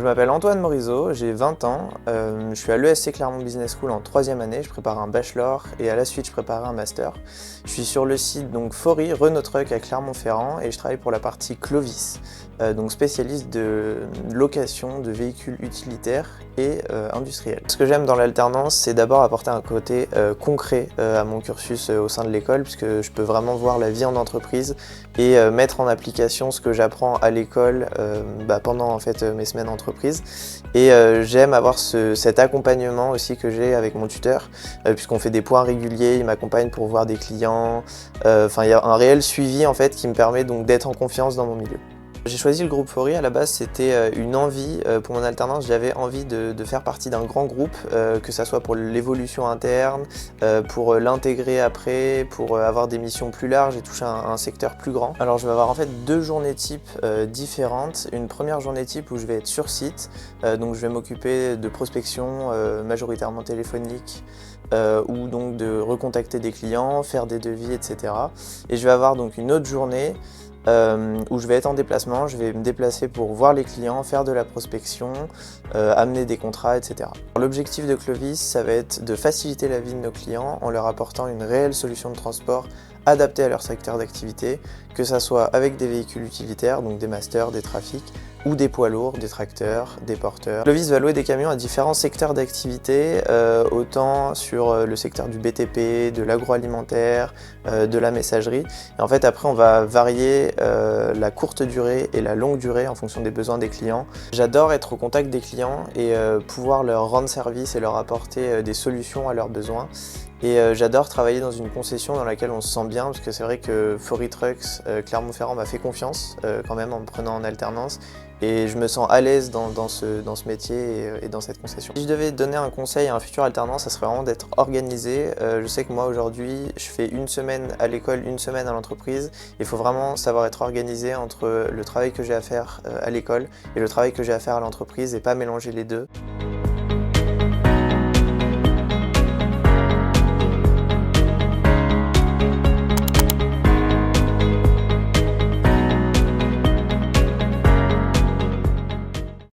m'appelle Antoine Morisot, j'ai 20 ans, je suis à l'ESC Clermont Business School en 3e année, je prépare un bachelor et à la suite je prépare un master. Je suis sur le site donc Faury Renault Truck à Clermont-Ferrand et je travaille pour la partie Clovis, donc spécialiste de location de véhicules utilitaires et industriels. Ce que j'aime dans l'alternance, c'est d'abord apporter un côté concret à mon cursus au sein de l'école, puisque je peux vraiment voir la vie en entreprise et mettre en application ce que j'apprends à l'école pendant en fait mes semaines entreprise. Et j'aime avoir cet accompagnement aussi que j'ai avec mon tuteur, puisqu'on fait des points réguliers, il m'accompagne pour voir des clients. Enfin, il y a un réel suivi en fait qui me permet donc d'être en confiance dans mon milieu. J'ai choisi le groupe Faury, à la base c'était une envie, pour mon alternance j'avais envie de faire partie d'un grand groupe, que ça soit pour l'évolution interne, pour l'intégrer après, pour avoir des missions plus larges et toucher un secteur plus grand. Alors je vais avoir en fait 2 journées type différentes. Une première journée type où je vais être sur site, donc je vais m'occuper de prospection majoritairement téléphonique, ou donc de recontacter des clients, faire des devis, etc. Et je vais avoir donc une autre journée où je vais être en déplacement, je vais me déplacer pour voir les clients, faire de la prospection, amener des contrats, etc. L'objectif de Clovis, ça va être de faciliter la vie de nos clients en leur apportant une réelle solution de transport adaptée à leur secteur d'activité, que ça soit avec des véhicules utilitaires, donc des masters, des trafics, ou des poids lourds, des tracteurs, des porteurs. Clovis va louer des camions à différents secteurs d'activité, autant sur le secteur du BTP, de l'agroalimentaire, de la messagerie. Et en fait après on va varier la courte durée et la longue durée en fonction des besoins des clients. J'adore être au contact des clients et pouvoir leur rendre service et leur apporter des solutions à leurs besoins. Et j'adore travailler dans une concession dans laquelle on se sent bien, parce que c'est vrai que Faury Trucks Clermont-Ferrand m'a fait confiance quand même en me prenant en alternance. Et je me sens à l'aise dans ce métier et dans cette concession. Si je devais donner un conseil à un futur alternant, ça serait vraiment d'être organisé. Je sais que moi aujourd'hui, je fais une semaine à l'école, une semaine à l'entreprise. Il faut vraiment savoir être organisé entre le travail que j'ai à faire à l'école et le travail que j'ai à faire à l'entreprise et pas mélanger les deux.